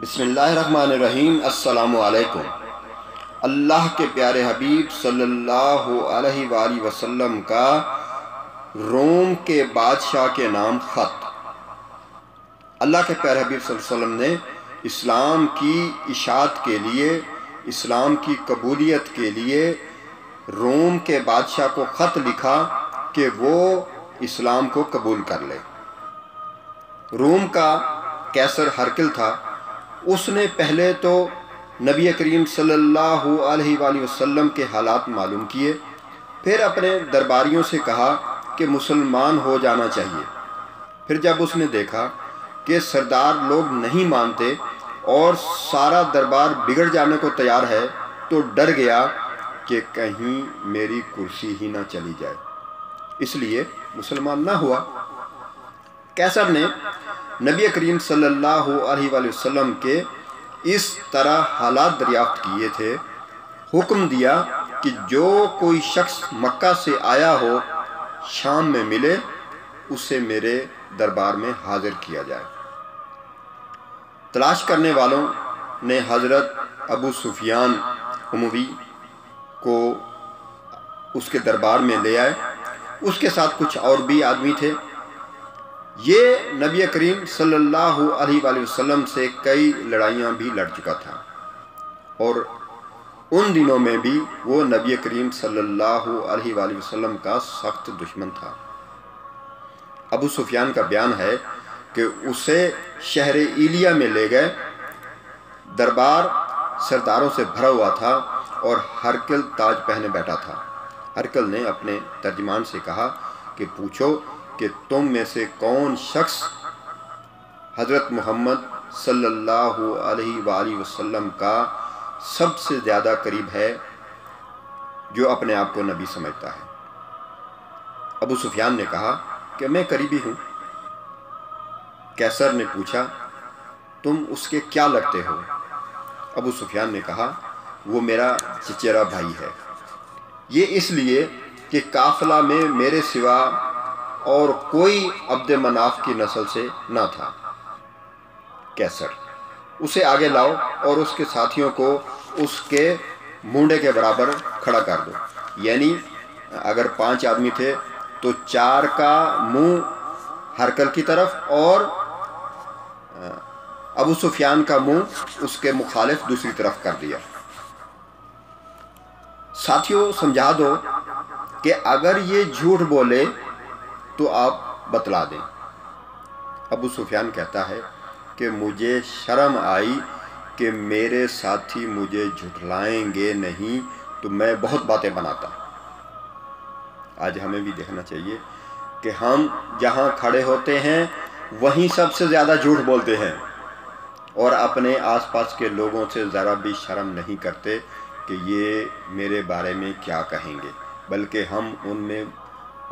بسم اللہ الرحمن الرحیم۔ السلام علیکم۔ اللہ کے پیارے حبیب صلی اللہ علیہ وآلہ وسلم کا روم کے بادشاہ کے نام خط۔ اللہ کے پیارے حبیب صلی اللہ علیہ وسلم نے اسلام کی اشاعت کے لیے، اسلام کی قبولیت کے لیے روم کے بادشاہ کو خط لکھا کہ وہ اسلام کو قبول کر لے۔ روم کا قیصر ہرقل تھا۔ اس نے پہلے تو نبی کریم صلی اللہ علیہ وآلہ وسلم کے حالات معلوم کیے، پھر اپنے درباریوں سے کہا کہ مسلمان ہو جانا چاہیے۔ پھر جب اس نے دیکھا کہ سردار لوگ نہیں مانتے اور سارا دربار بگڑ جانے کو تیار ہے تو ڈر گیا کہ کہیں میری کرسی ہی نہ چلی جائے، اس لیے مسلمان نہ ہوا۔ قیصر نے نبی کریم صلی اللہ علیہ وآلہ وسلم کے اس طرح حالات دریافت کیے تھے، حکم دیا کہ جو کوئی شخص مکہ سے آیا ہو شام میں ملے، اسے میرے دربار میں حاضر کیا جائے۔ تلاش کرنے والوں نے حضرت ابو سفیان اموی کو اس کے دربار میں لے آئے۔ اس کے ساتھ کچھ اور بھی آدمی تھے۔ یہ نبی کریم صلی اللہ علیہ وآلہ وسلم سے کئی لڑائیاں بھی لڑ چکا تھا، اور ان دنوں میں بھی وہ نبی کریم صلی اللہ علیہ وآلہ وسلم کا سخت دشمن تھا۔ ابو سفیان کا بیان ہے کہ اسے شہر ایلیا میں لے گئے۔ دربار سرداروں سے بھرا ہوا تھا اور ہرقل تاج پہنے بیٹھا تھا۔ ہرقل نے اپنے ترجمان سے کہا کہ پوچھو کہ تم میں سے کون شخص حضرت محمد صلی اللہ علیہ وآلہ وسلم کا سب سے زیادہ قریب ہے، جو اپنے آپ کو نبی سمجھتا ہے۔ ابو سفیان نے کہا کہ میں قریبی ہوں۔ قیصر نے پوچھا تم اس کے کیا لگتے ہو؟ ابو سفیان نے کہا وہ میرا چچیرا بھائی ہے، یہ اس لیے کہ قافلہ میں میرے سوا اور کوئی عبد مناف کی نسل سے نہ تھا۔ قیصر اسے آگے لاؤ اور اس کے ساتھیوں کو اس کے مونڈے کے برابر کھڑا کر دو، یعنی اگر 5 آدمی تھے تو 4 کا منہ ہرقل کی طرف اور ابو سفیان کا منہ اس کے مخالف دوسری طرف کر دیا۔ ساتھیوں سمجھا دو کہ اگر یہ جھوٹ بولے تو آپ بتلا دیں۔ ابو سفیان کہتا ہے کہ مجھے شرم آئی کہ میرے ساتھی مجھے جھٹلائیں گے نہیں تو میں بہت باتیں بناتا۔ آج ہمیں بھی دیکھنا چاہیے کہ ہم جہاں کھڑے ہوتے ہیں وہیں سب سے زیادہ جھوٹ بولتے ہیں، اور اپنے آس پاس کے لوگوں سے ذرا بھی شرم نہیں کرتے کہ یہ میرے بارے میں کیا کہیں گے، بلکہ ہم ان میں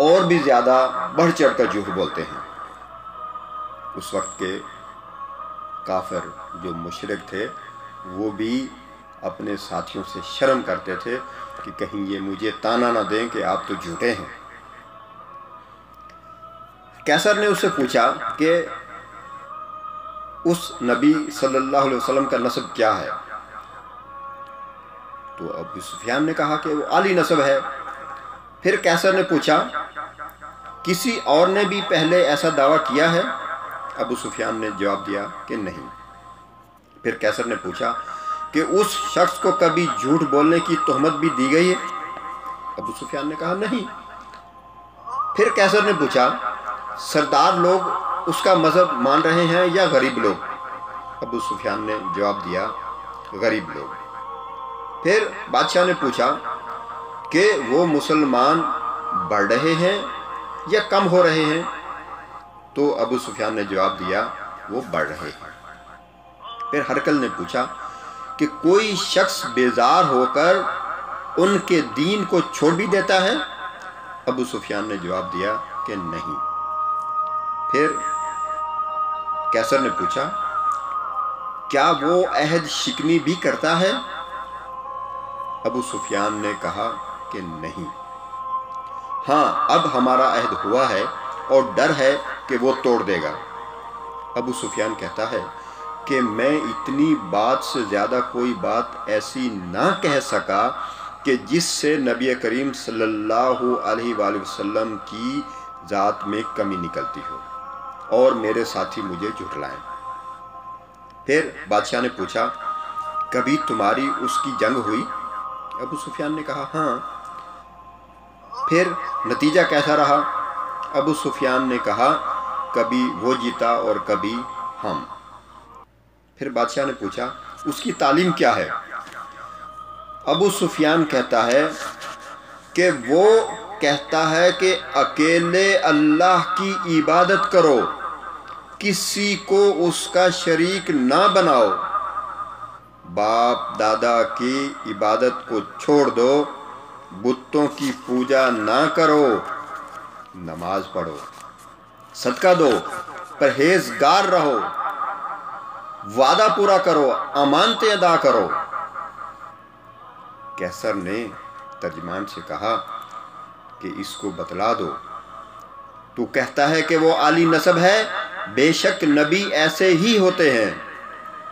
اور بھی زیادہ بڑھ چڑھ کر جھوٹ بولتے ہیں۔ اس وقت کے کافر جو مشرک تھے وہ بھی اپنے ساتھیوں سے شرم کرتے تھے کہ کہیں یہ مجھے تانا نہ دیں کہ آپ تو جھوٹے ہیں۔ قیصر نے اس سے پوچھا کہ اس نبی صلی اللہ علیہ وسلم کا نسب کیا ہے؟ تو ابو سفیان نے کہا کہ وہ عالی نسب ہے۔ پھر قیصر نے پوچھا کسی اور نے بھی پہلے ایسا دعویٰ کیا ہے؟ ابو سفیان نے جواب دیا کہ نہیں۔ پھر قیصر نے پوچھا کہ اس شخص کو کبھی جھوٹ بولنے کی تہمت بھی دی گئی ہے؟ ابو سفیان نے کہا نہیں۔ پھر قیصر نے پوچھا سردار لوگ اس کا مذہب مان رہے ہیں یا غریب لوگ؟ ابو سفیان نے جواب دیا غریب لوگ۔ پھر بادشاہ نے پوچھا کہ وہ مسلمان بڑھ رہے ہیں یا کم ہو رہے ہیں؟ تو ابو سفیان نے جواب دیا وہ بڑھ رہے ہیں۔ پھر ہرقل نے پوچھا کہ کوئی شخص بیزار ہو کر ان کے دین کو چھوڑ بھی دیتا ہے؟ ابو سفیان نے جواب دیا کہ نہیں۔ پھر قیصر نے پوچھا کیا وہ عہد شکنی بھی کرتا ہے؟ ابو سفیان نے کہا کہ نہیں۔ ہاں اب ہمارا عہد ہوا ہے اور ڈر ہے کہ وہ توڑ دے گا۔ ابو سفیان کہتا ہے کہ میں اتنی بات سے زیادہ کوئی بات ایسی نہ کہہ سکا کہ جس سے نبی کریم صلی اللہ علیہ وآلہ وسلم کی ذات میں کمی نکلتی ہو اور میرے ساتھی مجھے جھٹلائیں۔ پھر بادشاہ نے پوچھا کبھی تمہاری اس کی جنگ ہوئی؟ ابو سفیان نے کہا ہاں۔ پھر نتیجہ کیسا رہا؟ ابو سفیان نے کہا کبھی وہ جیتا اور کبھی ہم۔ پھر بادشاہ نے پوچھا اس کی تعلیم کیا ہے؟ ابو سفیان کہتا ہے کہ وہ کہتا ہے کہ اکیلے اللہ کی عبادت کرو، کسی کو اس کا شریک نہ بناؤ، باپ دادا کی عبادت کو چھوڑ دو، بتوں کی پوجا نہ کرو، نماز پڑھو، صدقہ دو، پرہیزگار رہو، وعدہ پورا کرو، امانتیں ادا کرو۔ کیسر نے ترجمان سے کہا کہ اس کو بتلا دو، تو کہتا ہے کہ وہ عالی نسب ہے، بے شک نبی ایسے ہی ہوتے ہیں۔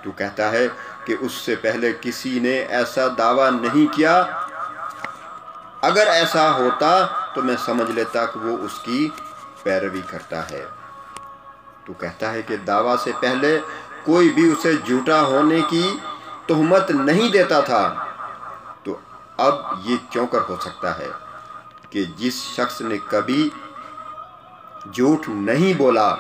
تو کہتا ہے کہ اس سے پہلے کسی نے ایسا دعویٰ نہیں کیا، اگر ایسا ہوتا تو میں سمجھ لیتا کہ وہ اس کی پیروی کرتا ہے۔ تو کہتا ہے کہ دعویٰ سے پہلے کوئی بھی اسے جھوٹا ہونے کی تہمت نہیں دیتا تھا، تو اب یہ کیوں کر ہو سکتا ہے کہ جس شخص نے کبھی جھوٹ نہیں بولا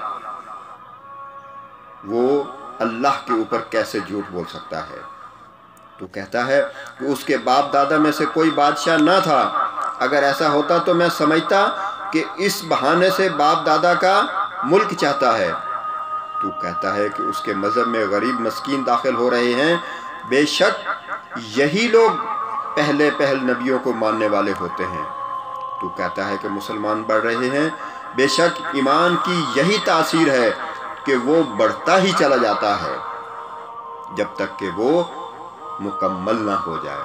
وہ اللہ کے اوپر کیسے جھوٹ بول سکتا ہے؟ تو کہتا ہے کہ اس کے باپ دادا میں سے کوئی بادشاہ نہ تھا، اگر ایسا ہوتا تو میں سمجھتا کہ اس بہانے سے باپ دادا کا ملک چاہتا ہے۔ تو کہتا ہے کہ اس کے مذہب میں غریب مسکین داخل ہو رہے ہیں، بے شک یہی لوگ پہلے نبیوں کو ماننے والے ہوتے ہیں۔ تو کہتا ہے کہ مسلمان بڑھ رہے ہیں، بے شک ایمان کی یہی تاثیر ہے کہ وہ بڑھتا ہی چلا جاتا ہے جب تک کہ وہ مکمل نہ ہو جائے۔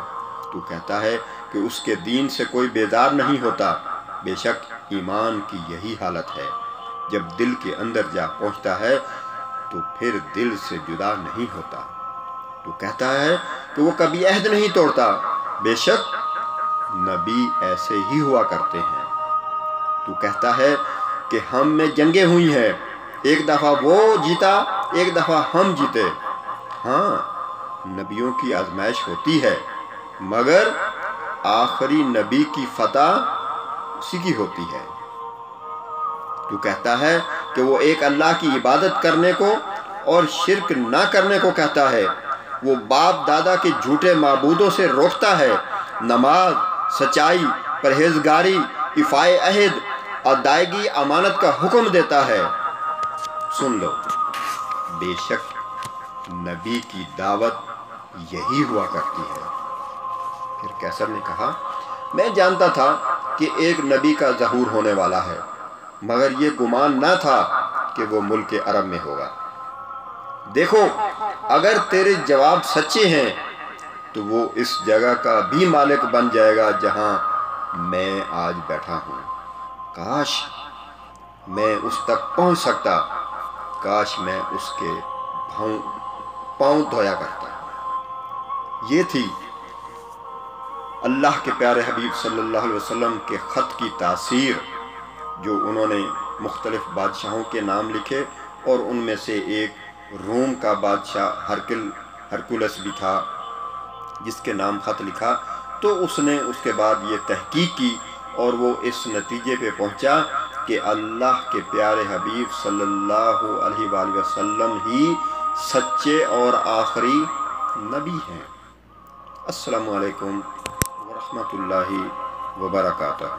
تو کہتا ہے کہ اس کے دین سے کوئی بیزار نہیں ہوتا، بے شک ایمان کی یہی حالت ہے، جب دل کے اندر جا پہنچتا ہے تو پھر دل سے جدا نہیں ہوتا۔ تو کہتا ہے کہ وہ کبھی عہد نہیں توڑتا، بے شک نبی ایسے ہی ہوا کرتے ہیں۔ تو کہتا ہے کہ ہم میں جنگیں ہوئی ہیں، ایک دفعہ وہ جیتا، ایک دفعہ ہم جیتے۔ ہاں نبیوں کی آزمائش ہوتی ہے، مگر آخری نبی کی فتح اسی کی ہوتی ہے۔ تو کہتا ہے کہ وہ ایک اللہ کی عبادت کرنے کو اور شرک نہ کرنے کو کہتا ہے، وہ باپ دادا کے جھوٹے معبودوں سے روکتا ہے، نماز، سچائی، پرہیزگاری، ایفائے عہد، ادائیگی امانت کا حکم دیتا ہے۔ سن لو، بے شک نبی کی دعوت یہی ہوا کرتی ہے۔ پھر کیسر نے کہا میں جانتا تھا کہ ایک نبی کا ظہور ہونے والا ہے، مگر یہ گمان نہ تھا کہ وہ ملک عرب میں ہوگا۔ دیکھو اگر تیرے جواب سچے ہیں تو وہ اس جگہ کا بھی مالک بن جائے گا جہاں میں آج بیٹھا ہوں۔ کاش میں اس تک پہنچ سکتا، کاش میں اس کے پاؤں دھویا کرتا۔ یہ تھی اللہ کے پیارے حبیب صلی اللہ علیہ وسلم کے خط کی تاثیر، جو انہوں نے مختلف بادشاہوں کے نام لکھے، اور ان میں سے ایک روم کا بادشاہ ہرکولس بھی تھا جس کے نام خط لکھا۔ تو اس نے اس کے بعد یہ تحقیق کی اور وہ اس نتیجے پہ پہنچا کہ اللہ کے پیارے حبیب صلی اللہ علیہ وآلہ وسلم ہی سچے اور آخری نبی ہیں۔ السلام علیکم ورحمۃ اللہ وبرکاتہ۔